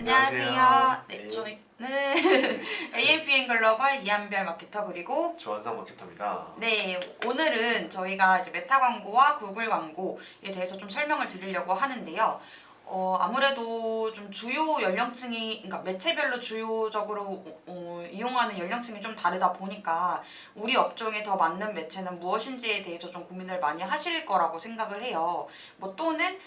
안녕하세요. 네, 네. 저희는 AMPN 글로벌 이한별 마케터 그리고 조한상 마케터입니다. 네, 오늘은 저희가 이제 메타 광고와 구글 광고에 대해서 좀 설명을 드리려고 하는데요. 아무래도 좀 주요 연령층이, 그러니까 매체별로 주요적으로 이용하는 연령층이 좀 다르다 보니까 우리 업종에 더 맞는 매체는 무엇인지에 대해서 좀 고민을 많이 하실 거라고 생각을 해요. 뭐 또는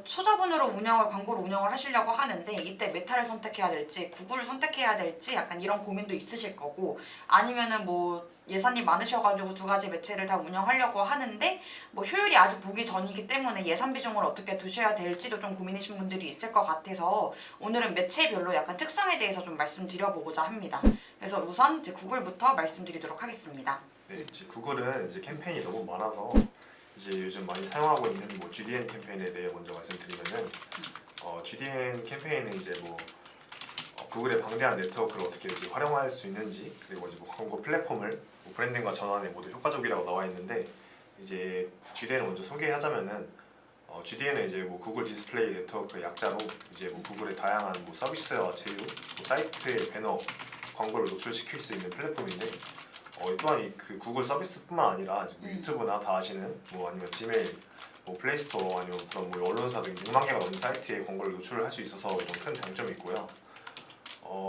초자본으로 광고를 운영을 하시려고 하는데 이때 메타를 선택해야 될지 구글을 선택해야 될지 약간 이런 고민도 있으실 거고, 아니면은 뭐 예산이 많으셔가지고 두 가지 매체를 다 운영하려고 하는데 뭐 효율이 아직 보기 전이기 때문에 예산 비중을 어떻게 두셔야 될지도 좀 고민이신 분들이 있을 것 같아서 오늘은 매체별로 약간 특성에 대해서 좀 말씀드려보고자 합니다. 그래서 우선 이제 구글부터 말씀드리도록 하겠습니다. 네, 이제 구글은 이제 캠페인이 너무 많아서 이제 요즘 많이 사용하고 있는 뭐 GDN 캠페인에 대해 먼저 말씀드리면은 GDN 캠페인은 이제 뭐 구글의 방대한 네트워크를 어떻게 이제 활용할 수 있는지, 그리고 이제 뭐 광고 플랫폼을 뭐 브랜딩과 전환에 모두 효과적이라고 나와 있는데, 이제 GDN을 먼저 소개하자면은 GDN은 이제 뭐 구글 디스플레이 네트워크의 약자로 이제 뭐 구글의 다양한 뭐 서비스와 제휴, 뭐 사이트의 배너 광고를 노출시킬 수 있는 플랫폼인데, 또한 그 구글 서비스뿐만 아니라 뭐 유튜브나 다 아시는 뭐 아니면 지메일, 뭐 플레이스토어 아니면 그런 뭐 언론사 등 6만 개가 넘는 사이트에 광고를 노출을 할 수 있어서 이런 큰 장점이 있고요.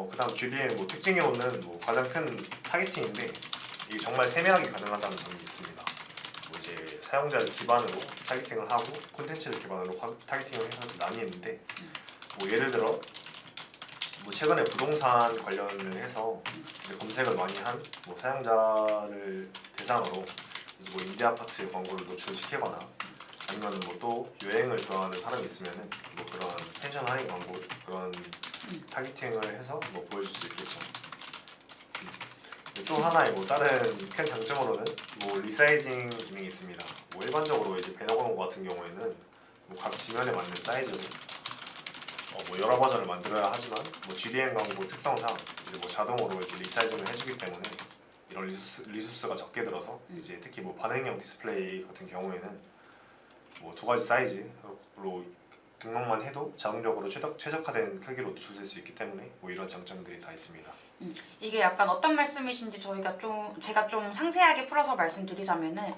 그다음 GDN 뭐 특징으로는 뭐 가장 큰 타겟팅인데, 이게 정말 세밀하게 가능하다는 점이 있습니다. 뭐 이제 사용자를 기반으로 타겟팅을 하고 콘텐츠를 기반으로 타겟팅을 해서 나뉘는데, 뭐 예를 들어 뭐 최근에 부동산 관련을 해서 이제 검색을 많이 한 뭐 사용자를 대상으로 이제 뭐 임대 아파트 광고를 노출시키거나, 아니면 뭐 또 여행을 좋아하는 사람이 있으면은 뭐 그런 펜션 할인 광고 그런 타겟팅을 해서 뭐 보여줄 수 있겠죠. 또 하나의 뭐 다른 큰 장점으로는 뭐 리사이징 기능이 있습니다. 뭐 일반적으로 이제 배너 광고 같은 경우에는 뭐 각 지면에 맞는 사이즈로 뭐 여러 버전을 만들어야 하지만, 뭐 GDN 광고 특성상 이제 뭐 자동으로 이렇게 리사이징을 해주기 때문에 이런 리소스가 적게 들어서 이제 특히 뭐 반응형 디스플레이 같은 경우에는 뭐 두 가지 사이즈로 등록만 해도 자동적으로 최적화된 크기로 노출될 수 있기 때문에 뭐 이런 장점들이 다 있습니다. 이게 약간 어떤 말씀이신지 제가 좀 상세하게 풀어서 말씀드리자면은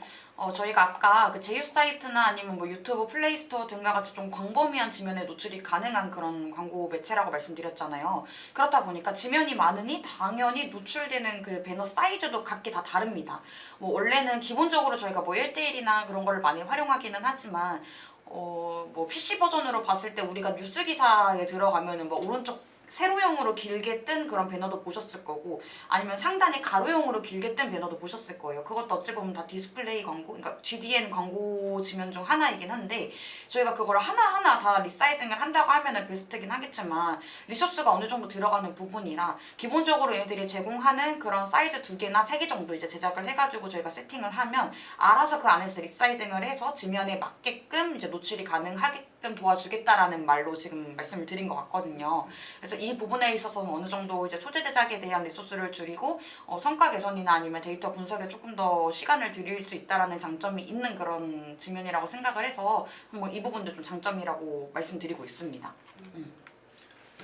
저희가 아까 그 제휴 사이트나 아니면 뭐 유튜브 플레이스토어 등과 같이 좀 광범위한 지면에 노출이 가능한 그런 광고 매체라고 말씀드렸잖아요. 그렇다 보니까 지면이 많으니 당연히 노출되는 그 배너 사이즈도 각기 다 다릅니다. 뭐 원래는 기본적으로 저희가 뭐 1대1이나 그런 거를 많이 활용하기는 하지만 뭐 PC 버전으로 봤을 때 우리가 뉴스 기사에 들어가면은 뭐 오른쪽 세로형으로 길게 뜬 그런 배너도 보셨을 거고, 아니면 상단에 가로형으로 길게 뜬 배너도 보셨을 거예요. 그것도 어찌 보면 다 디스플레이 광고, 그러니까 GDN 광고 지면 중 하나이긴 한데, 저희가 그걸 하나하나 다 리사이징을 한다고 하면은 베스트긴 하겠지만 리소스가 어느 정도 들어가는 부분이라 기본적으로 얘네들이 제공하는 그런 사이즈 2개나 3개 정도 이제 제작을 해가지고 저희가 세팅을 하면 알아서 그 안에서 리사이징을 해서 지면에 맞게끔 이제 노출이 가능하게끔 도와주겠다라는 말로 지금 말씀을 드린 것 같거든요. 그래서 이 부분에 있어서는 어느 정도 이제 소재 제작에 대한 리소스를 줄이고 성과 개선이나 아니면 데이터 분석에 조금 더 시간을 들일 수 있다라는 장점이 있는 그런 측면이라고 생각을 해서 뭐 이 부분도 좀 장점이라고 말씀드리고 있습니다.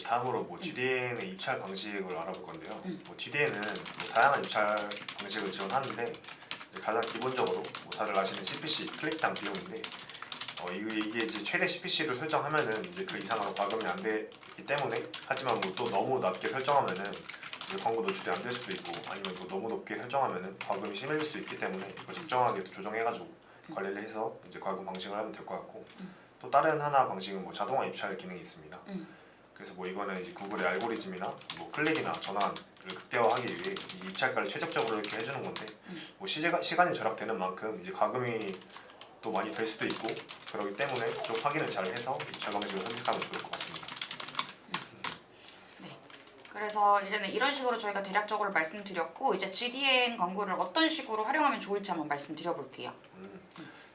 다음으로 뭐 GDN의 입찰 방식을 알아볼 건데요. 뭐 GDN은 뭐 다양한 입찰 방식을 지원하는데, 가장 기본적으로 뭐 다들 아시는 CPC 클릭당 비용인데, 이게 이제 최대 CPC를 설정하면은 이제 그 이상으로 과금이 안 되기 때문에, 하지만 뭐 또 너무 낮게 설정하면은 이제 광고 노출이 안 될 수도 있고, 아니면 또 너무 높게 설정하면은 과금이 심해질 수 있기 때문에 이거 적정하게 조정해가지고 관리를 해서 이제 과금 방식을 하면 될 것 같고, 또 다른 하나 방식은 뭐 자동화 입찰 기능이 있습니다. 그래서 뭐 이거는 이제 구글의 알고리즘이나 뭐 클릭이나 전환을 극대화하기 위해 이 입찰가를 최적적으로 이렇게 해주는 건데, 뭐 시간이 절약되는 만큼 이제 과금이 또 많이 될 수도 있고, 그렇기 때문에 좀 확인을 잘 해서 입찰 방식을 선택하면 좋을 것 같습니다. 네. 그래서 이제는 이런 식으로 저희가 대략적으로 말씀드렸고, 이제 GDN 광고를 어떤 식으로 활용하면 좋을지 한번 말씀드려볼게요.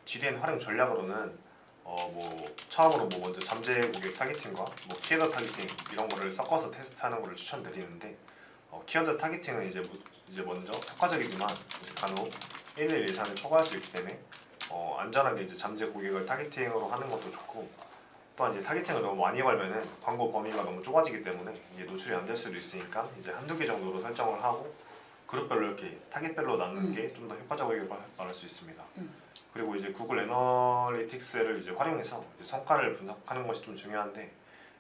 GDN 활용 전략으로는 뭐 처음으로 뭐 먼저 잠재 고객 타겟팅과 뭐 키워드 타겟팅 이런 거를 섞어서 테스트하는 거를 추천드리는데, 키워드 타겟팅은 이제 먼저 효과적이지만 이제 간혹 일일 예산을 초과할 수 있기 때문에 안전하게 이제 잠재 고객을 타겟팅으로 하는 것도 좋고, 또한 이제 타겟팅을 너무 많이 걸면은 광고 범위가 너무 좁아지기 때문에 이게 노출이 안 될 수도 있으니까 이제 한두 개 정도로 설정을 하고 그룹별로 이렇게 타겟별로 나누는 게 좀 더 효과적이라고 말할 수 있습니다. 그리고 이제 구글 애널리틱스를 이제 활용해서 이제 성과를 분석하는 것이 좀 중요한데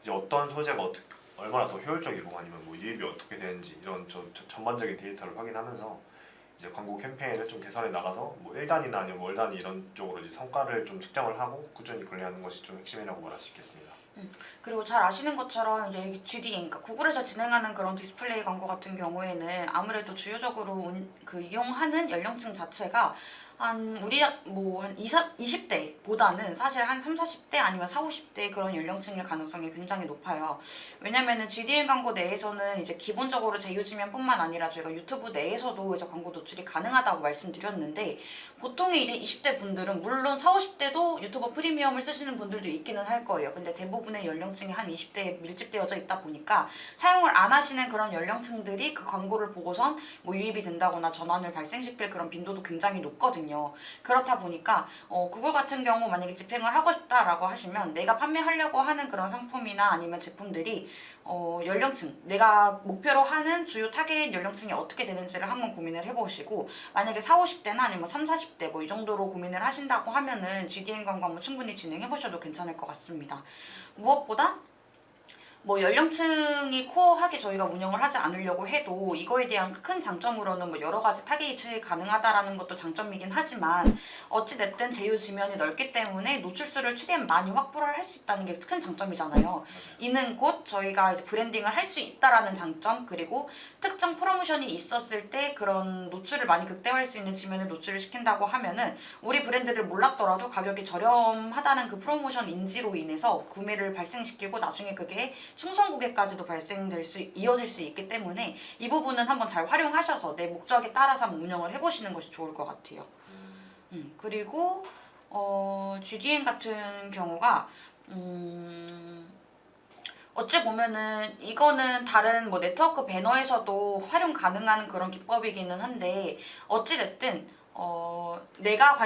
이제 어떤 소재가 얼마나 더 효율적이고 아니면 뭐 유입이 어떻게 되는지 이런 전반적인 데이터를 확인하면서 이제 광고 캠페인을 좀 개선해 나가서 뭐 1단위나 아니면 월 단위 이런 쪽으로 이제 성과를 좀 측정을 하고 꾸준히 관리하는 것이 좀 핵심이라고 말할 수 있겠습니다. 그리고 잘 아시는 것처럼 이제 GDN, 그러니까 구글에서 진행하는 그런 디스플레이 광고 같은 경우에는 아무래도 주요적으로 이용하는 연령층 자체가 우리 한 20대보다는 사실 한 3, 40대 아니면 4, 50대 그런 연령층일 가능성이 굉장히 높아요. 왜냐면은 GDN 광고 내에서는 이제 기본적으로 제휴지면뿐만 아니라 저희가 유튜브 내에서도 이제 광고 노출이 가능하다고 말씀드렸는데 보통의 이제 20대 분들은 물론 4, 50대도 유튜버 프리미엄을 쓰시는 분들도 있기는 할 거예요. 근데 대부분의 연령층이 한 20대에 밀집되어져 있다 보니까 사용을 안 하시는 그런 연령층들이 그 광고를 보고선 뭐 유입이 된다거나 전환을 발생시킬 그런 빈도도 굉장히 높거든요. 그렇다 보니까 구글 같은 경우 만약에 집행을 하고 싶다라고 하시면 내가 판매하려고 하는 그런 상품이나 아니면 제품들이 연령층, 내가 목표로 하는 주요 타겟 연령층이 어떻게 되는지를 한번 고민을 해보시고 만약에 4, 50대나 아니면 3, 40대 뭐 이 정도로 고민을 하신다고 하면은 GDN 광고 한번 충분히 진행해보셔도 괜찮을 것 같습니다. 무엇보다 뭐 연령층이 코어하게 저희가 운영을 하지 않으려고 해도 이거에 대한 큰 장점으로는 뭐 여러 가지 타겟이 가능하다라는 것도 장점이긴 하지만 어찌됐든 제휴 지면이 넓기 때문에 노출수를 최대한 많이 확보를 할 수 있다는 게 큰 장점이잖아요. 이는 곧 저희가 이제 브랜딩을 할 수 있다라는 장점, 그리고 특정 프로모션이 있었을 때 그런 노출을 많이 극대화할 수 있는 지면에 노출을 시킨다고 하면은 우리 브랜드를 몰랐더라도 가격이 저렴하다는 그 프로모션 인지로 인해서 구매를 발생시키고 나중에 그게 충성 고객까지도 이어질 수 있기 때문에 이 부분은 한번 잘 활용하셔서 내 목적에 따라서 한번 운영을 해보시는 것이 좋을 것 같아요. 그리고 GDN 같은 경우가 어찌 보면은 이거는 다른 뭐 네트워크 배너에서도 활용 가능한 그런 기법이기는 한데 어찌됐든 내가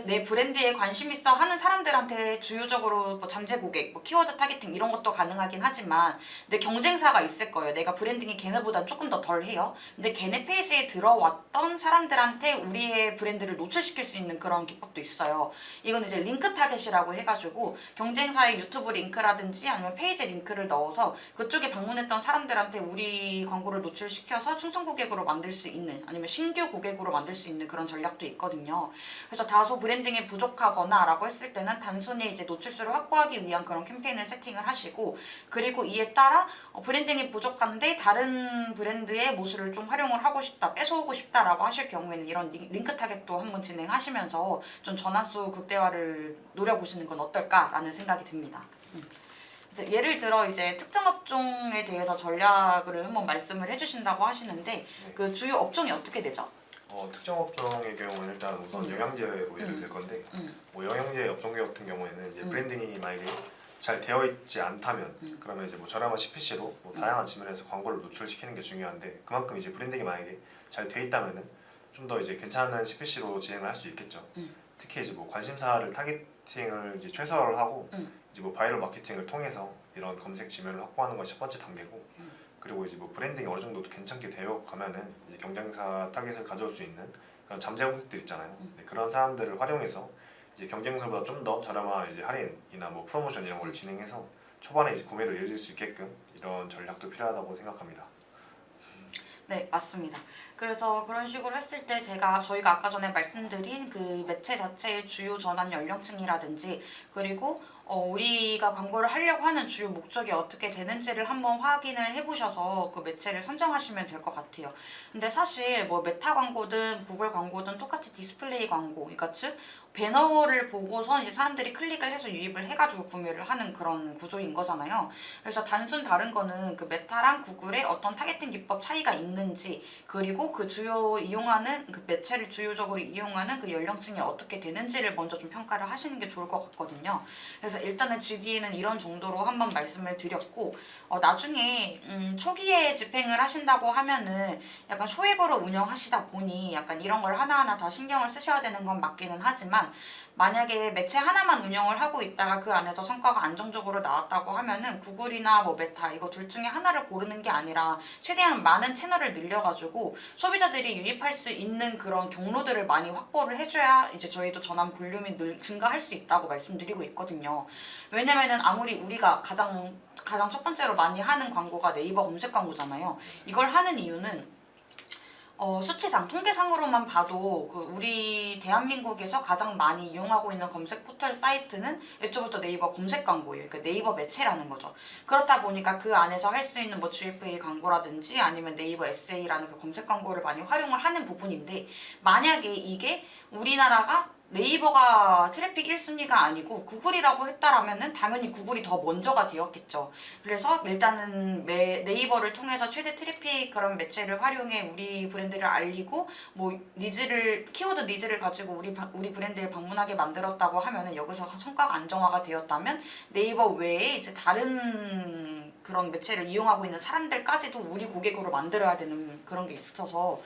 내 브랜드에 관심 있어 하는 사람들한테 주요적으로 뭐 잠재 고객, 뭐 키워드 타겟팅 이런 것도 가능하긴 하지만 내 경쟁사가 있을 거예요. 내가 브랜딩이 걔네보다 조금 더 덜해요. 근데 걔네 페이지에 들어왔던 사람들한테 우리의 브랜드를 노출시킬 수 있는 그런 기법도 있어요. 이건 이제 링크 타겟이라고 해가지고 경쟁사의 유튜브 링크라든지 아니면 페이지 링크를 넣어서 그쪽에 방문했던 사람들한테 우리 광고를 노출시켜서 충성 고객으로 만들 수 있는 아니면 신규 고객으로 만들 수 있는 그런 전략도 있거든요. 그래서 다소 브랜딩이 부족하거나 라고 했을 때는 단순히 이제 노출수를 확보하기 위한 그런 캠페인을 세팅을 하시고 그리고 이에 따라 브랜딩이 부족한데 다른 브랜드의 모습을 좀 활용을 하고 싶다, 뺏어오고 싶다라고 하실 경우에는 이런 링크 타겟도 한번 진행하시면서 좀 전환수 극대화를 노려보시는 건 어떨까라는 생각이 듭니다. 그래서 예를 들어 이제 특정 업종에 대해서 전략을 한번 말씀을 해주신다고 하시는데 그 주요 업종이 어떻게 되죠? 특정 업종의 경우는 일단 우선 영양제로 예를 들 건데 뭐 영양제 업종 같은 경우에는 이제 브랜딩이 만약에 잘 되어 있지 않다면 그러면 이제 뭐 저렴한 CPC로 뭐 다양한 지면에서 광고를 노출시키는 게 중요한데 그만큼 이제 브랜딩이 만약에 잘 되어 있다면은 좀 더 이제 괜찮은 CPC로 진행을 할 수 있겠죠. 특히 이제 뭐 관심사를 타겟팅을 이제 최소화를 하고 이제 뭐 바이럴 마케팅을 통해서 이런 검색 지면을 확보하는 것이 첫 번째 단계고 그리고 이제 뭐 브랜딩이 어느 정도 괜찮게 되어 가면은 이제 경쟁사 타겟을 가져올 수 있는 그런 잠재 고객들 있잖아요. 그런 사람들을 활용해서 이제 경쟁사보다 좀 더 저렴한 이제 할인이나 뭐 프로모션 이런 걸 진행해서 초반에 이제 구매로 이어질 수 있게끔 이런 전략도 필요하다고 생각합니다. 네, 맞습니다. 그래서 그런 식으로 했을 때 저희가 아까 전에 말씀드린 그 매체 자체의 주요 전환 연령층이라든지 그리고 우리가 광고를 하려고 하는 주요 목적이 어떻게 되는지를 한번 확인을 해보셔서 그 매체를 선정하시면 될 것 같아요. 근데 사실 뭐 메타 광고든 구글 광고든 똑같이 디스플레이 광고, 그러니까 즉 배너를 보고서 이제 사람들이 클릭을 해서 유입을 해가지고 구매를 하는 그런 구조인 거잖아요. 그래서 단순 다른 거는 그 메타랑 구글의 어떤 타겟팅 기법 차이가 있는지 그리고 그 이용하는 그 매체를 주요적으로 이용하는 그 연령층이 어떻게 되는지를 먼저 좀 평가를 하시는 게 좋을 것 같거든요. 그래서 일단은 GD는 이런 정도로 한번 말씀을 드렸고 나중에 초기에 집행을 하신다고 하면은 약간 소액으로 운영하시다 보니 약간 이런 걸 하나하나 다 신경을 쓰셔야 되는 건 맞기는 하지만 만약에 매체 하나만 운영을 하고 있다가 그 안에서 성과가 안정적으로 나왔다고 하면은 구글이나 뭐 메타 이거 둘 중에 하나를 고르는 게 아니라 최대한 많은 채널을 늘려가지고 소비자들이 유입할 수 있는 그런 경로들을 많이 확보를 해줘야 이제 저희도 전환 볼륨이 증가할 수 있다고 말씀드리고 있거든요. 왜냐면은 아무리 우리가 가장 첫 번째로 많이 하는 광고가 네이버 검색 광고잖아요. 이걸 하는 이유는 수치상, 통계상으로만 봐도 그 우리 대한민국에서 가장 많이 이용하고 있는 검색 포털 사이트는 애초부터 네이버 검색 광고예요. 그러니까 네이버 매체라는 거죠. 그렇다 보니까 그 안에서 할 수 있는 뭐 GFA 광고라든지 아니면 네이버 SA라는 그 검색 광고를 많이 활용을 하는 부분인데 만약에 이게 우리나라가 네이버가 트래픽 1순위가 아니고 구글이라고 했다라면은 당연히 구글이 더 먼저가 되었겠죠. 그래서 일단은 네이버를 통해서 최대 트래픽 그런 매체를 활용해 우리 브랜드를 알리고 뭐 키워드 니즈를 가지고 우리 브랜드에 방문하게 만들었다고 하면은 여기서 성과가 안정화가 되었다면 네이버 외에 이제 다른 그런 매체를 이용하고 있는 사람들까지도 우리 고객으로 만들어야 되는 그런 게 있어서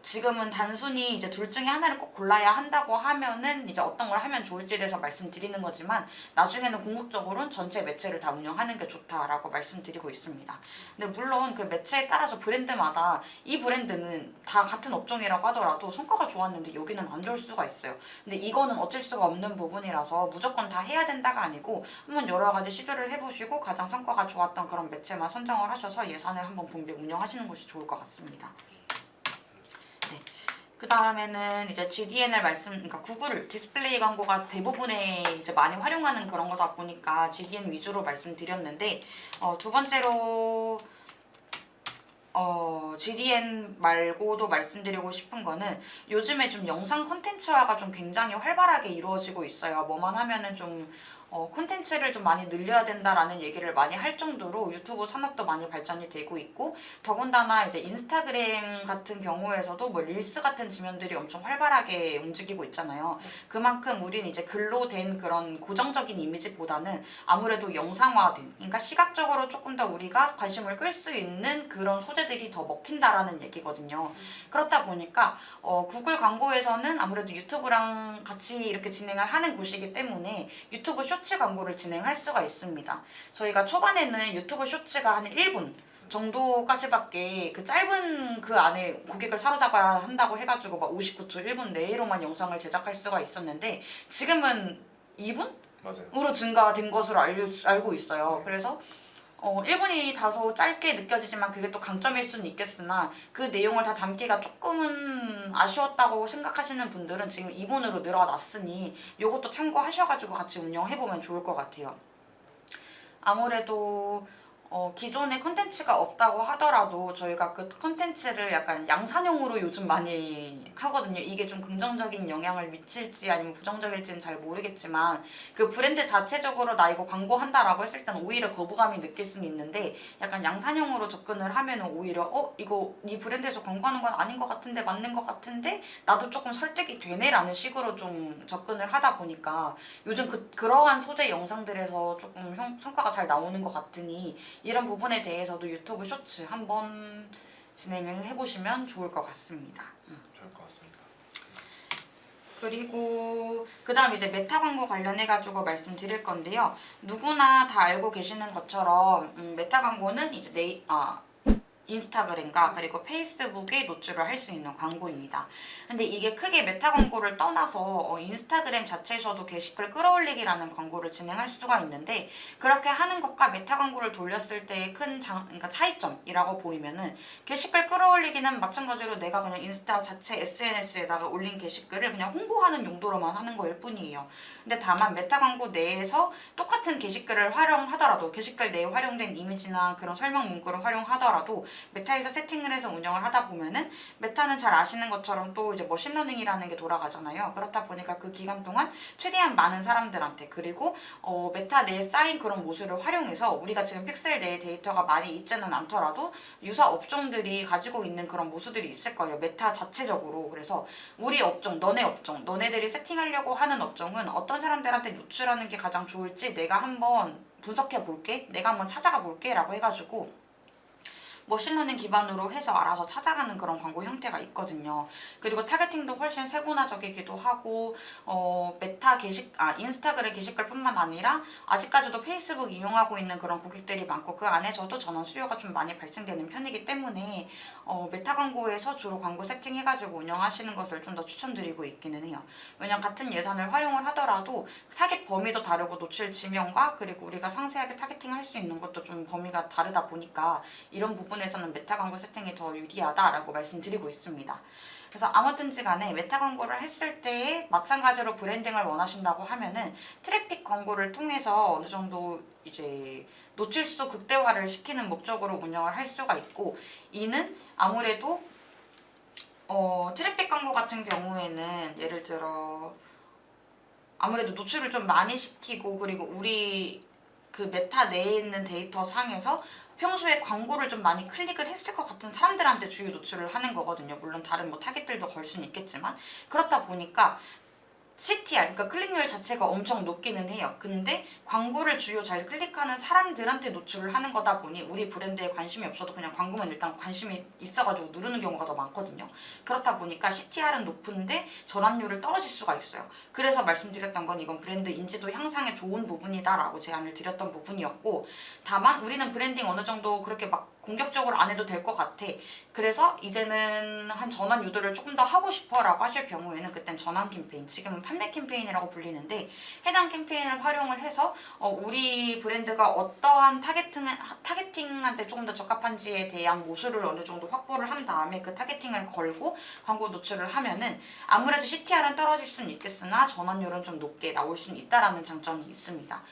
지금은 단순히 이제 둘 중에 하나를 꼭 골라야 한다고 하면은 이제 어떤 걸 하면 좋을지에 대해서 말씀드리는 거지만 나중에는 궁극적으로는 전체 매체를 다 운영하는 게 좋다라고 말씀드리고 있습니다. 근데 물론 그 매체에 따라서 브랜드마다 이 브랜드는 다 같은 업종이라고 하더라도 성과가 좋았는데 여기는 안 좋을 수가 있어요. 근데 이거는 어쩔 수가 없는 부분이라서 무조건 다 해야 된다가 아니고 한번 여러 가지 시도를 해보시고 가장 성과가 좋았던 그런 매체만 선정을 하셔서 예산을 한번 분배 운영하시는 것이 좋을 것 같습니다. 그 다음에는 이제 GDN을 그러니까 구글 디스플레이 광고가 대부분의 이제 많이 활용하는 그런 거다 보니까 GDN 위주로 말씀드렸는데, 두 번째로, GDN 말고도 말씀드리고 싶은 거는 요즘에 좀 영상 콘텐츠화가 좀 굉장히 활발하게 이루어지고 있어요. 뭐만 하면은 좀 콘텐츠를 좀 많이 늘려야 된다라는 얘기를 많이 할 정도로 유튜브 산업도 많이 발전이 되고 있고 더군다나 이제 인스타그램 같은 경우에서도 뭐 릴스 같은 지면들이 엄청 활발하게 움직이고 있잖아요. 그만큼 우리는 이제 글로 된 그런 고정적인 이미지보다는 아무래도 영상화된, 그러니까 시각적으로 조금 더 우리가 관심을 끌 수 있는 그런 소재들이 더 먹힌다라는 얘기거든요. 그렇다 보니까 구글 광고에서는 아무래도 유튜브랑 같이 이렇게 진행을 하는 곳이기 때문에 유튜브 쇼츠 광고를 진행할 수가 있습니다. 저희가 초반에는 유튜브 쇼츠가 한 1분 정도까지밖에 그 짧은 그 안에 고객을 사로잡아야 한다고 해가지고 막 59초 1분 내로만 영상을 제작할 수가 있었는데 지금은 2분? 맞아요. 으로 증가된 것으로 알고 있어요. 그래서 1분이 다소 짧게 느껴지지만 그게 또 강점일 수는 있겠으나 그 내용을 다 담기가 조금은 아쉬웠다고 생각하시는 분들은 지금 2분으로 늘어났으니 이것도 참고하셔가지고 같이 운영해보면 좋을 것 같아요. 아무래도 기존에 컨텐츠가 없다고 하더라도 저희가 그 컨텐츠를 약간 양산형으로 요즘 많이 하거든요. 이게 좀 긍정적인 영향을 미칠지 아니면 부정적일지는 잘 모르겠지만 그 브랜드 자체적으로 나 이거 광고한다라고 했을 때는 오히려 거부감이 느낄 수는 있는데 약간 양산형으로 접근을 하면은 오히려 이거 이 브랜드에서 광고하는 건 아닌 것 같은데 맞는 것 같은데 나도 조금 설득이 되네라는 식으로 좀 접근을 하다 보니까 요즘 그러한 소재 영상들에서 조금 성과가 잘 나오는 것 같으니 이런 부분에 대해서도 유튜브 쇼츠 한번 진행을 해보시면 좋을 것 같습니다. 좋을 것 같습니다. 그리고 그 다음 이제 메타 광고 관련해가지고 말씀드릴 건데요. 누구나 다 알고 계시는 것처럼 메타 광고는 이제 인스타그램과 그리고 페이스북에 노출을 할 수 있는 광고입니다. 근데 이게 크게 메타 광고를 떠나서 인스타그램 자체에서도 게시글 끌어올리기라는 광고를 진행할 수가 있는데 그렇게 하는 것과 메타 광고를 돌렸을 때의 큰 그러니까 차이점이라고 보이면은 게시글 끌어올리기는 마찬가지로 내가 그냥 인스타 자체 SNS에다가 올린 게시글을 그냥 홍보하는 용도로만 하는 거일 뿐이에요. 근데 다만 메타 광고 내에서 똑같은 게시글을 활용하더라도 게시글 내에 활용된 이미지나 그런 설명 문구를 활용하더라도 메타에서 세팅을 해서 운영을 하다 보면은 메타는 잘 아시는 것처럼 또 이제 머신러닝이라는 게 돌아가잖아요. 그렇다 보니까 그 기간 동안 최대한 많은 사람들한테 그리고 메타 내에 쌓인 그런 모습을 활용해서 우리가 지금 픽셀 내에 데이터가 많이 있지는 않더라도 유사 업종들이 가지고 있는 그런 모습들이 있을 거예요. 메타 자체적으로. 그래서 우리 업종, 너네 업종, 너네들이 세팅하려고 하는 업종은 어떤 사람들한테 노출하는 게 가장 좋을지 내가 한번 분석해 볼게. 내가 한번 찾아가 볼게 라고 해가지고 머신러닝 기반으로 해서 알아서 찾아가는 그런 광고 형태가 있거든요. 그리고 타겟팅도 훨씬 세분화적이기도 하고 인스타그램 게시글뿐만 아니라 아직까지도 페이스북 이용하고 있는 그런 고객들이 많고 그 안에서도 전원 수요가 좀 많이 발생되는 편이기 때문에 메타 광고에서 주로 광고 세팅해가지고 운영하시는 것을 좀 더 추천드리고 있기는 해요. 왜냐면 같은 예산을 활용을 하더라도 타겟 범위도 다르고 노출 지명과 그리고 우리가 상세하게 타겟팅할 수 있는 것도 좀 범위가 다르다 보니까 이런 부분에서는 메타 광고 세팅이 더 유리하다라고 말씀드리고 있습니다. 그래서 아무튼지 간에 메타 광고를 했을 때 마찬가지로 브랜딩을 원하신다고 하면은 트래픽 광고를 통해서 어느 정도 이제 노출수 극대화를 시키는 목적으로 운영을 할 수가 있고, 이는 아무래도 트래픽 광고 같은 경우에는 예를 들어 아무래도 노출을 좀 많이 시키고 그리고 우리 그 메타 내에 있는 데이터 상에서 평소에 광고를 좀 많이 클릭을 했을 것 같은 사람들한테 주요 노출을 하는 거거든요. 물론 다른 뭐 타겟들도 걸 수는 있겠지만 그렇다 보니까 CTR, 그러니까 클릭률 자체가 엄청 높기는 해요. 근데 광고를 주요 잘 클릭하는 사람들한테 노출을 하는 거다 보니 우리 브랜드에 관심이 없어도 그냥 광고만 일단 관심이 있어가지고 누르는 경우가 더 많거든요. 그렇다 보니까 CTR은 높은데 전환율을 떨어질 수가 있어요. 그래서 말씀드렸던 건 이건 브랜드 인지도 향상에 좋은 부분이다라고 제안을 드렸던 부분이었고, 다만 우리는 브랜딩 어느 정도 그렇게 막 공격적으로 안 해도 될 것 같아. 그래서 이제는 한 전환 유도를 조금 더 하고 싶어 라고 하실 경우에는 그땐 전환 캠페인, 지금은 판매 캠페인이라고 불리는데 해당 캠페인을 활용을 해서 우리 브랜드가 어떠한 타겟팅한테 조금 더 적합한지에 대한 모수를 어느 정도 확보를 한 다음에 그 타겟팅을 걸고 광고 노출을 하면은 아무래도 CTR은 떨어질 수는 있겠으나 전환율은 좀 높게 나올 수는 있다라는 장점이 있습니다.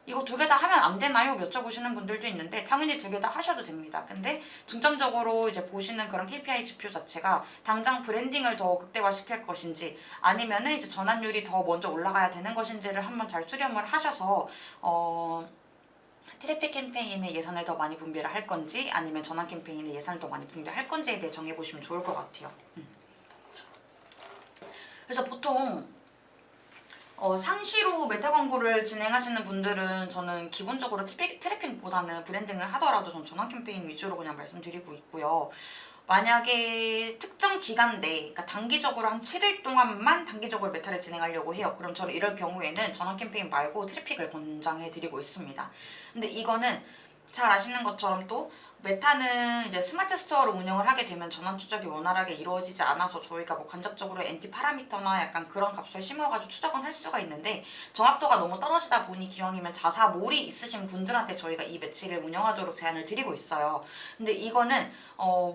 이거 두 개 다 하면 안 되나요? 여쭤보시는 분들도 있는데 당연히 두 개 다 하셔도 됩니다. 근데 중점적으로 이제 보시는 그런 KPI 지표 자체가 당장 브랜딩을 더 극대화시킬 것인지 아니면은 이제 전환율이 더 먼저 올라가야 되는 것인지를 한번 잘 수렴을 하셔서 트래픽 캠페인에 예산을 더 많이 분배를 할 건지 아니면 전환 캠페인에 예산을 더 많이 분배할 건지에 대해 정해보시면 좋을 것 같아요. 그래서 보통 상시로 메타 광고를 진행하시는 분들은 저는 기본적으로 트래픽보다는 브랜딩을 하더라도 전 전환 캠페인 위주로 그냥 말씀드리고 있고요. 만약에 특정 기간 내, 그러니까 단기적으로 한 7일 동안만 단기적으로 메타를 진행하려고 해요. 그럼 저는 이럴 경우에는 전환 캠페인 말고 트래픽을 권장해드리고 있습니다. 근데 이거는 잘 아시는 것처럼 또 메타는 이제 스마트 스토어로 운영을 하게 되면 전환 추적이 원활하게 이루어지지 않아서 저희가 뭐 간접적으로 NT 파라미터나 약간 그런 값을 심어가지고 추적은 할 수가 있는데 정확도가 너무 떨어지다 보니 기왕이면 자사몰이 있으신 분들한테 저희가 이 매치를 운영하도록 제안을 드리고 있어요. 근데 이거는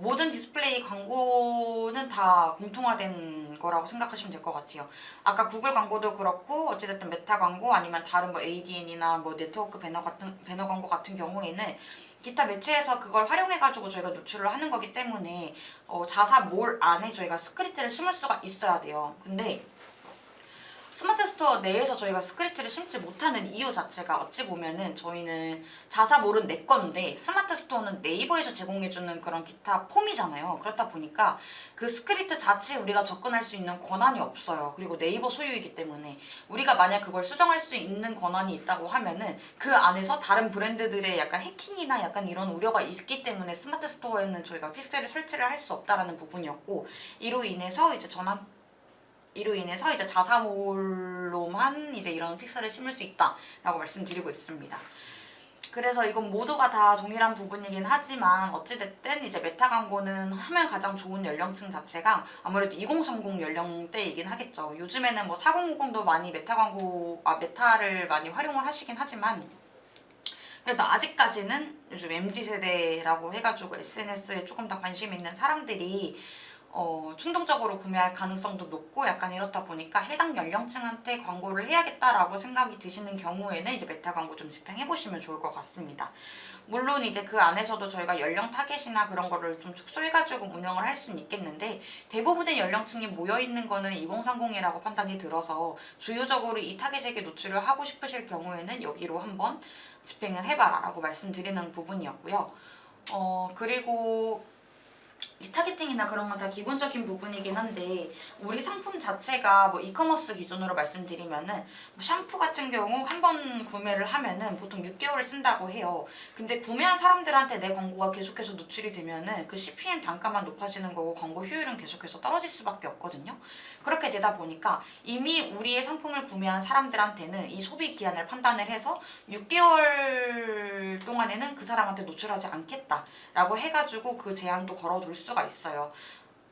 모든 디스플레이 광고는 다 공통화된 거라고 생각하시면 될 것 같아요. 아까 구글 광고도 그렇고 어찌됐든 메타 광고 아니면 다른 뭐 ADN이나 뭐 네트워크 배너 광고 같은 경우에는 기타 매체에서 그걸 활용해가지고 저희가 노출을 하는 거기 때문에 자사몰 안에 저희가 스크립트를 심을 수가 있어야 돼요. 근데 스마트 스토어 내에서 저희가 스크립트를 심지 못하는 이유 자체가 어찌 보면은 저희는 자사몰은 내 건데 스마트 스토어는 네이버에서 제공해주는 그런 기타 폼이잖아요. 그렇다 보니까 그 스크립트 자체에 우리가 접근할 수 있는 권한이 없어요. 그리고 네이버 소유이기 때문에 우리가 만약 그걸 수정할 수 있는 권한이 있다고 하면은 그 안에서 다른 브랜드들의 약간 해킹이나 약간 이런 우려가 있기 때문에 스마트 스토어에는 저희가 픽셀을 설치를 할 수 없다라는 부분이었고, 이로 인해서 이제 자사몰로만 이제 이런 픽셀을 심을 수 있다라고 말씀드리고 있습니다. 그래서 이건 모두가 다 동일한 부분이긴 하지만 어찌됐든 이제 메타 광고는 하면 가장 좋은 연령층 자체가 아무래도 2030 연령대이긴 하겠죠. 요즘에는 뭐 4050도 많이 메타를 많이 활용을 하시긴 하지만 그래도 아직까지는 요즘 MZ세대라고 해가지고 SNS에 조금 더 관심 있는 사람들이 충동적으로 구매할 가능성도 높고 약간 이렇다 보니까 해당 연령층한테 광고를 해야겠다라고 생각이 드시는 경우에는 이제 메타 광고 좀 집행해 보시면 좋을 것 같습니다. 물론 이제 그 안에서도 저희가 연령 타겟이나 그런 거를 좀 축소해가지고 운영을 할 수는 있겠는데 대부분의 연령층이 모여있는 거는 2030이라고 판단이 들어서 주요적으로 이 타겟에게 노출을 하고 싶으실 경우에는 여기로 한번 집행을 해봐라 라고 말씀드리는 부분이었고요. 그리고 리타게팅이나 그런 건 다 기본적인 부분이긴 한데 우리 상품 자체가 뭐 이커머스 기준으로 말씀드리면은 뭐 샴푸 같은 경우 한 번 구매를 하면은 보통 6개월을 쓴다고 해요. 근데 구매한 사람들한테 내 광고가 계속해서 노출이 되면은 그 CPM 단가만 높아지는 거고 광고 효율은 계속해서 떨어질 수밖에 없거든요. 그렇게 되다 보니까 이미 우리의 상품을 구매한 사람들한테는 이 소비 기한을 판단을 해서 6개월 동안에는 그 사람한테 노출하지 않겠다라고 해가지고 그 제한도 걸어둘 수가 있어요.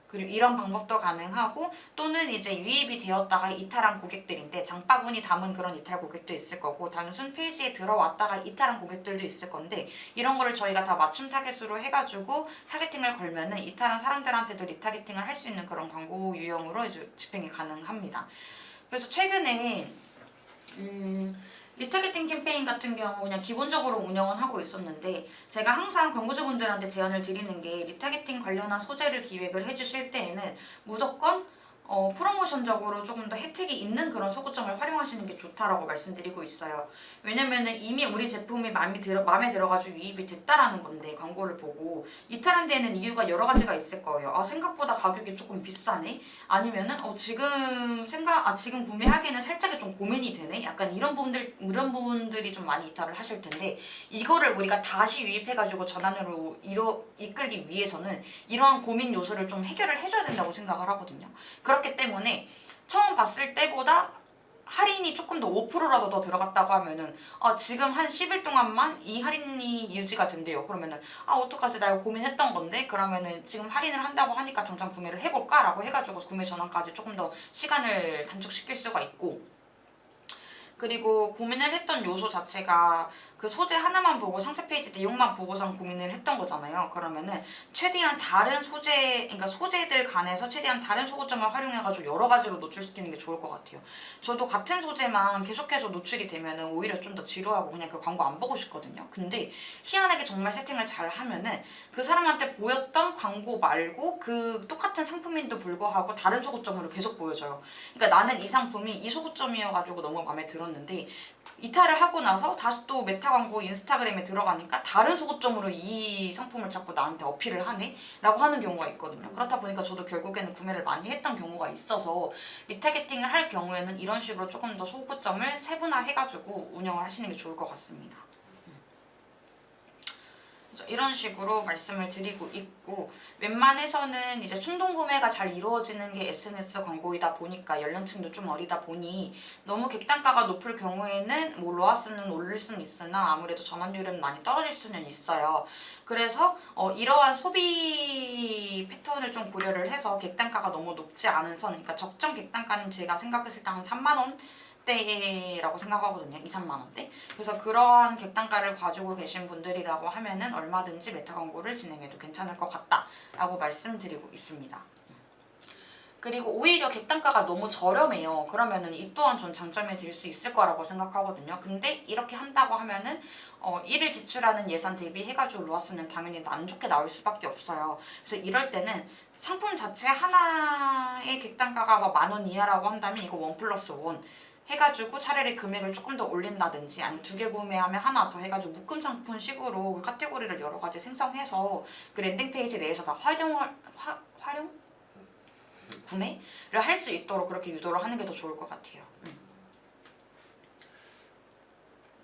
그리고 이런 방법도 가능하고 또는 이제 유입이 되었다가 이탈한 고객들인데 장바구니 담은 그런 이탈 고객도 있을 거고 단순 페이지에 들어왔다가 이탈한 고객들도 있을 건데 이런 거를 저희가 다 맞춤 타겟으로 해가지고 타겟팅을 걸면은 이탈한 사람들한테도 리타겟팅을 할 수 있는 그런 광고 유형으로 이제 집행이 가능합니다. 그래서 최근에 리타게팅 캠페인 같은 경우 그냥 기본적으로 운영은 하고 있었는데 제가 항상 광고주분들한테 제안을 드리는 게 리타게팅 관련한 소재를 기획을 해주실 때에는 무조건 프로모션적으로 조금 더 혜택이 있는 그런 소구점을 활용하시는 게 좋다라고 말씀드리고 있어요. 왜냐면은 이미 우리 제품이 마음에 들어가지고 유입이 됐다라는 건데 광고를 보고 이탈한 데는 이유가 여러 가지가 있을 거예요. 아 생각보다 가격이 조금 비싸네. 아니면은 지금 구매하기에는 살짝이 좀 고민이 되네. 약간 이런 부분들이 좀 많이 이탈을 하실 텐데 이거를 우리가 다시 유입해가지고 전환으로 이끌기 위해서는 이러한 고민 요소를 좀 해결을 해줘야 된다고 생각을 하거든요. 그렇기 때문에 처음 봤을 때보다 할인이 조금 더 5%라도 더 들어갔다고 하면은 지금 한 10일 동안만 이 할인이 유지가 된대요. 그러면은 어떡하지 나 이거 고민했던 건데 그러면은 지금 할인을 한다고 하니까 당장 구매를 해볼까? 라고 해가지고 구매 전환까지 조금 더 시간을 단축시킬 수가 있고 그리고 고민을 했던 요소 자체가 그 소재 하나만 보고 상세 페이지 내용만 보고선 고민을 했던 거잖아요. 그러면은 최대한 다른 그러니까 소재들 간에서 최대한 다른 소구점을 활용해가지고 여러 가지로 노출시키는 게 좋을 것 같아요. 저도 같은 소재만 계속해서 노출이 되면은 오히려 좀 더 지루하고 그냥 그 광고 안 보고 싶거든요. 근데 희한하게 정말 세팅을 잘 하면은 그 사람한테 보였던 광고 말고 그 똑같은 상품인도 불구하고 다른 소구점으로 계속 보여져요. 그러니까 나는 이 상품이 이 소구점이어가지고 너무 마음에 들었는데 이탈을 하고 나서 다시 또 메타 광고 인스타그램에 들어가니까 다른 소구점으로 이 상품을 자꾸 나한테 어필을 하네? 라고 하는 경우가 있거든요. 그렇다 보니까 저도 결국에는 구매를 많이 했던 경우가 있어서 리타게팅을 할 경우에는 이런 식으로 조금 더 소구점을 세분화해가지고 운영을 하시는 게 좋을 것 같습니다. 이런 식으로 말씀을 드리고 있고 웬만해서는 이제 충동 구매가 잘 이루어지는 게 SNS 광고이다 보니까 연령층도 좀 어리다 보니 너무 객단가가 높을 경우에는 뭐 로아스는 오를 수는 있으나 아무래도 전환율은 많이 떨어질 수는 있어요. 그래서 이러한 소비 패턴을 좀 고려를 해서 객단가가 너무 높지 않은 선, 그러니까 적정 객단가는 제가 생각했을 때 한 3만 원 대라고 생각하거든요. 2, 3만 원대. 그래서 그러한 객단가를 가지고 계신 분들이라고 하면은 얼마든지 메타 광고를 진행해도 괜찮을 것 같다라고 말씀드리고 있습니다. 그리고 오히려 객단가가 너무 저렴해요. 그러면은 이 또한 좀 장점이 될 수 있을 거라고 생각하거든요. 근데 이렇게 한다고 하면은 이를 지출하는 예산 대비해가지고 로아스는 당연히 안 좋게 나올 수밖에 없어요. 그래서 이럴 때는 상품 자체 하나의 객단가가 10,000원 이하라고 한다면 이거 1+1 해가지고 차라리 금액을 조금 더 올린다든지 아니면 2개 구매하면 하나 더 해가지고 묶음 상품식으로 그 카테고리를 여러 가지 생성해서 그 랜딩 페이지 내에서 다 구매를 할 수 있도록 그렇게 유도를 하는 게 더 좋을 것 같아요.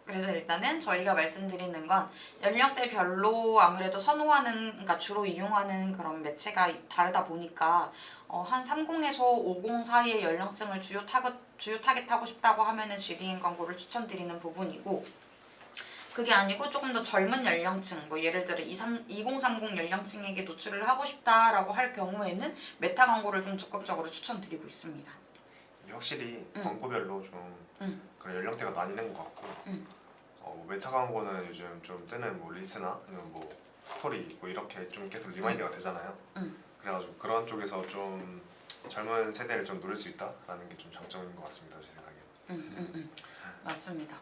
그래서 일단은 저희가 말씀드리는 건 연령대별로 아무래도 그러니까 주로 이용하는 그런 매체가 다르다 보니까 한 30에서 50 사이의 연령층을 주요 타겟하고 싶다고 하면은 GDN 광고를 추천드리는 부분이고 그게 아니고 조금 더 젊은 연령층, 뭐 예를 들어 2030 연령층에게 노출을 하고 싶다라고 할 경우에는 메타 광고를 좀 적극적으로 추천드리고 있습니다. 확실히 광고별로 좀 그런 연령대가 나뉘는 것 같고 메타 광고는 요즘 좀 뜨는 뭐 릴스나 아니면 뭐 스토리 뭐 이렇게 좀 계속 리마인드가 되잖아요. 그래가지고 그런 쪽에서 좀 젊은 세대를 좀 노릴 수 있다라는 게 좀 장점인 것 같습니다. 제 생각에. 맞습니다.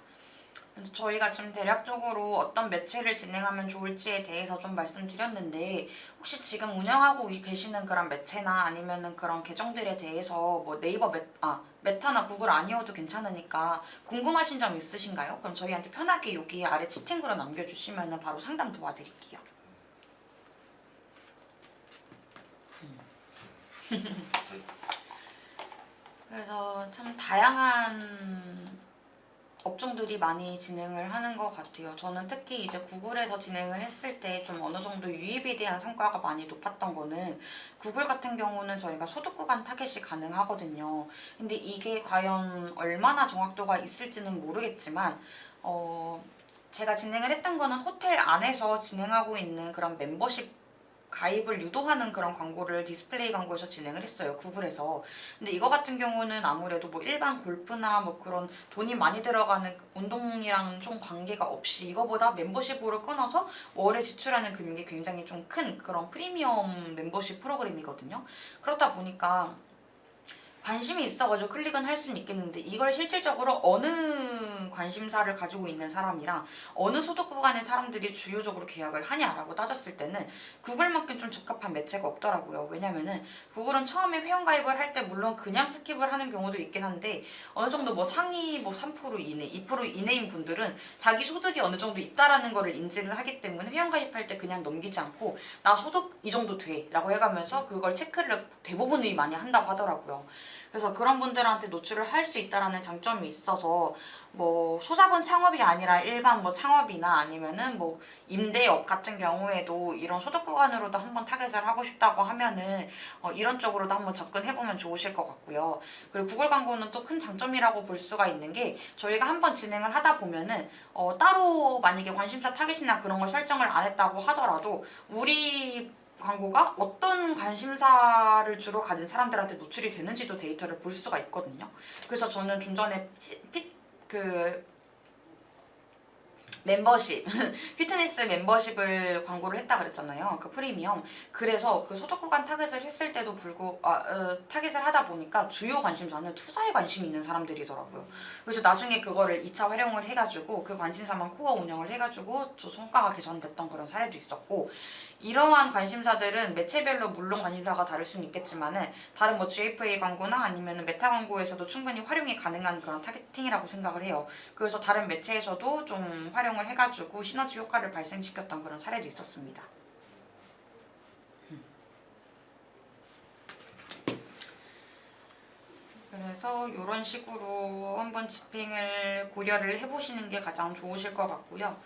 저희가 지금 대략적으로 어떤 매체를 진행하면 좋을지에 대해서 좀 말씀드렸는데 혹시 지금 운영하고 계시는 그런 매체나 아니면은 그런 계정들에 대해서 뭐 네이버 메타나 구글 아니어도 괜찮으니까 궁금하신 점 있으신가요? 그럼 저희한테 편하게 여기 아래 채팅으로 남겨주시면 바로 상담 도와드릴게요. 그래서 참 다양한 업종들이 많이 진행을 하는 것 같아요. 저는 특히 이제 구글에서 진행을 했을 때 좀 어느 정도 유입에 대한 성과가 많이 높았던 거는 구글 같은 경우는 저희가 소득 구간 타겟이 가능하거든요. 근데 이게 과연 얼마나 정확도가 있을지는 모르겠지만 제가 진행을 했던 거는 호텔 안에서 진행하고 있는 그런 멤버십 가입을 유도하는 그런 광고를 디스플레이 광고에서 진행을 했어요. 구글에서. 근데 이거 같은 경우는 아무래도 뭐 일반 골프나 뭐 그런 돈이 많이 들어가는 운동이랑 좀 관계가 없이 이거보다 멤버십으로 끊어서 월에 지출하는 금액이 굉장히 좀 큰 그런 프리미엄 멤버십 프로그램이거든요. 그렇다 보니까 관심이 있어가지고 클릭은 할 수는 있겠는데 이걸 실질적으로 어느 관심사를 가지고 있는 사람이랑 어느 소득 구간의 사람들이 주요적으로 계약을 하냐라고 따졌을 때는 구글만큼 좀 적합한 매체가 없더라고요. 왜냐면은 구글은 처음에 회원가입을 할 때 물론 그냥 스킵을 하는 경우도 있긴 한데 어느 정도 뭐 상위 뭐 3% 이내, 2% 이내인 분들은 자기 소득이 어느 정도 있다라는 거를 인지를 하기 때문에 회원가입할 때 그냥 넘기지 않고 나 소득 이 정도 돼 라고 해가면서 그걸 체크를 대부분이 많이 한다고 하더라고요. 그래서 그런 분들한테 노출을 할 수 있다라는 장점이 있어서 뭐 소자본 창업이 아니라 일반 뭐 창업이나 아니면은 뭐 임대업 같은 경우에도 이런 소득 구간으로도 한번 타겟을 하고 싶다고 하면은 이런 쪽으로도 한번 접근해보면 좋으실 것 같고요. 그리고 구글 광고는 또 큰 장점이라고 볼 수가 있는 게 저희가 한번 진행을 하다 보면은 따로 만약에 관심사 타겟이나 그런 걸 설정을 안 했다고 하더라도 우리 광고가 어떤 관심사를 주로 가진 사람들한테 노출이 되는지도 데이터를 볼 수가 있거든요. 그래서 저는 좀 전에 멤버십, 피트니스 멤버십을 광고를 했다 그랬잖아요. 그 프리미엄. 그래서 그 소득 구간 타겟을 했을 때도 타겟을 하다 보니까 주요 관심사는 투자에 관심이 있는 사람들이더라고요. 그래서 나중에 그거를 2차 활용을 해가지고 그 관심사만 코어 운영을 해가지고 저 성과가 개선됐던 그런 사례도 있었고 이러한 관심사들은 매체별로 물론 관심사가 다를 수는 있겠지만은 다른 뭐 GFA 광고나 아니면 메타 광고에서도 충분히 활용이 가능한 그런 타겟팅이라고 생각을 해요. 그래서 다른 매체에서도 좀 활용을 해가지고 시너지 효과를 발생시켰던 그런 사례도 있었습니다. 그래서 이런 식으로 한번 집행을 고려를 해보시는 게 가장 좋으실 것 같고요.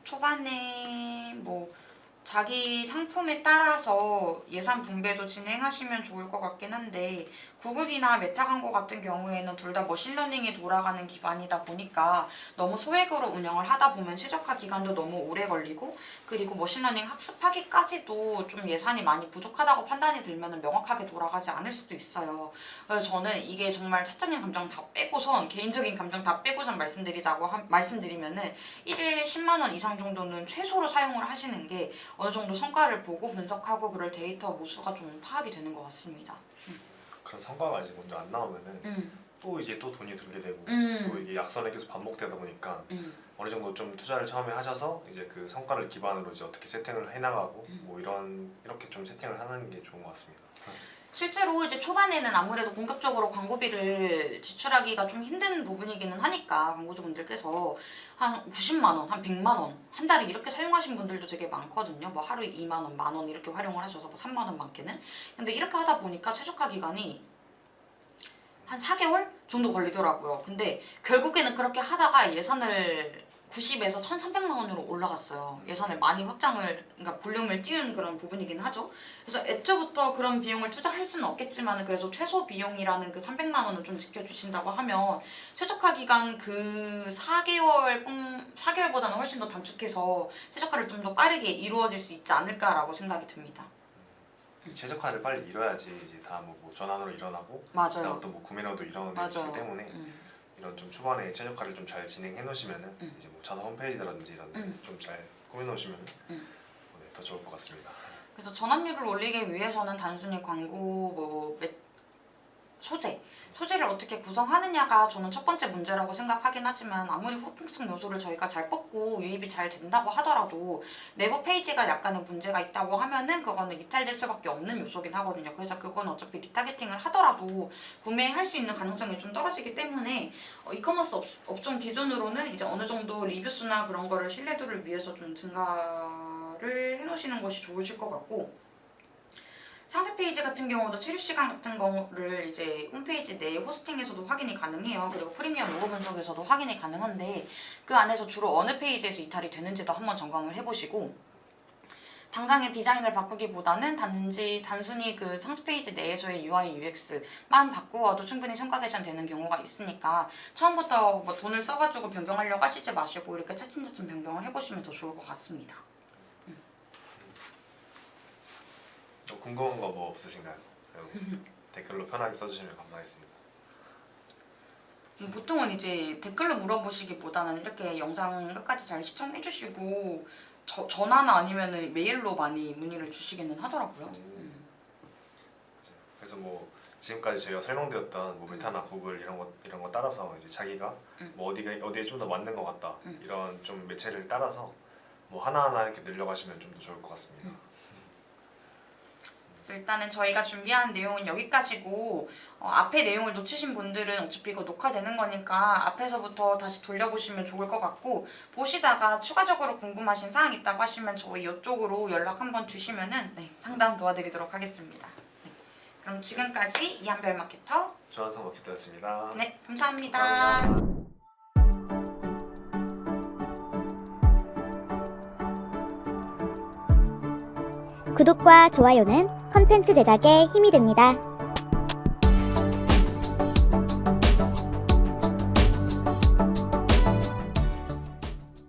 초반에 뭐 자기 상품에 따라서 예산 분배도 진행하시면 좋을 것 같긴 한데 구글이나 메타 광고 같은 경우에는 둘 다 머신러닝이 돌아가는 기반이다 보니까 너무 소액으로 운영을 하다 보면 최적화 기간도 너무 오래 걸리고 그리고 머신러닝 학습하기까지도 좀 예산이 많이 부족하다고 판단이 들면 명확하게 돌아가지 않을 수도 있어요. 그래서 저는 이게 정말 사적인 감정 다 빼고선 개인적인 감정 다 빼고선 말씀드리면은 1일 10만 원 이상 정도는 최소로 사용을 하시는 게 어느 정도 성과를 보고 분석하고 그럴 데이터 모수가 좀 파악이 되는 것 같습니다. 그런 성과가 이제 먼저 안 나오면은 또 이제 또 돈이 들게 되고 또 이게 약선에 계속 반복되다 보니까 어느 정도 좀 투자를 처음에 하셔서 이제 그 성과를 기반으로 이제 어떻게 세팅을 해나가고 뭐 이렇게 좀 세팅을 하는 게 좋은 것 같습니다. 실제로 이제 초반에는 아무래도 본격적으로 광고비를 지출하기가 좀 힘든 부분이기는 하니까 광고주분들께서 한 90만 원, 한 100만 원, 한 달에 이렇게 사용하신 분들도 되게 많거든요. 뭐 하루에 2만 원, 만 원 이렇게 활용을 하셔서 뭐 3만 원 많게는. 근데 이렇게 하다 보니까 최적화 기간이 한 4개월 정도 걸리더라고요. 근데 결국에는 그렇게 하다가 예산을 90에서 1,300만 원으로 올라갔어요. 예산을 많이 그러니까 볼륨을 띄운 그런 부분이긴 하죠. 그래서 애초부터 그런 비용을 투자할 수는 없겠지만 그래도 최소 비용이라는 그 300만 원은 좀 지켜주신다고 하면 최적화 기간 그 4개월보다는 훨씬 더 단축해서 최적화를 좀 더 빠르게 이루어질 수 있지 않을까라고 생각이 듭니다. 최적화를 빨리 이뤄야지 이제 다 뭐 전환으로 일어나고 맞아요. 또 뭐 구매로도 일어나기 때문에 이런 좀 초반에 최적화를 좀 잘 진행해 놓으시면은 이제 뭐 자사 홈페이지라든지 이런 좀 잘 꾸며 놓으시면 더 좋을 것 같습니다. 그래서 전환율을 올리기 위해서는 단순히 광고 뭐 소재를 어떻게 구성하느냐가 저는 첫 번째 문제라고 생각하긴 하지만 아무리 후킹성 요소를 저희가 잘 뽑고 유입이 잘 된다고 하더라도 내부 페이지가 약간의 문제가 있다고 하면은 그거는 이탈될 수밖에 없는 요소긴 하거든요. 그래서 그건 어차피 리타겟팅을 하더라도 구매할 수 있는 가능성이 좀 떨어지기 때문에 이커머스 업종 기준으로는 이제 어느 정도 리뷰수나 그런 거를 신뢰도를 위해서 좀 증가를 해놓으시는 것이 좋으실 것 같고 상세 페이지 같은 경우도 체류 시간 같은 거를 이제 홈페이지 내 호스팅에서도 확인이 가능해요. 그리고 프리미엄 로고 분석에서도 확인이 가능한데 그 안에서 주로 어느 페이지에서 이탈이 되는지도 한번 점검을 해보시고 당장의 디자인을 바꾸기보다는 단순히 그 상세 페이지 내에서의 UI, UX만 바꾸어도 충분히 성과 개선되는 경우가 있으니까 처음부터 뭐 돈을 써가지고 변경하려고 하시지 마시고 이렇게 차츰차츰 변경을 해보시면 더 좋을 것 같습니다. 궁금한 거 뭐 없으신가요? 댓글로 편하게 써주시면 감사하겠습니다. 보통은 이제 댓글로 물어보시기보다는 이렇게 영상 끝까지 잘 시청해주시고 전화나 아니면 메일로 많이 문의를 주시기는 하더라고요. 그래서 뭐 지금까지 저희가 설명드렸던 뭐 메타나 구글 이런 거 따라서 이제 자기가 뭐 어디에 좀 더 맞는 것 같다 이런 좀 매체를 따라서 뭐 하나하나 이렇게 늘려가시면 좀 더 좋을 것 같습니다. 그래서 일단은 저희가 준비한 내용은 여기까지고 앞에 내용을 놓치신 분들은 어차피 이거 녹화되는 거니까 앞에서부터 다시 돌려보시면 좋을 것 같고 보시다가 추가적으로 궁금하신 사항 있다고 하시면 저희 이쪽으로 연락 한번 주시면은 상담 도와드리도록 하겠습니다. 그럼 지금까지 이한별 마케터 조한성 마케터였습니다. 네, 감사합니다. 감사합니다. 구독과 좋아요는 컨텐츠 제작에 힘이 됩니다.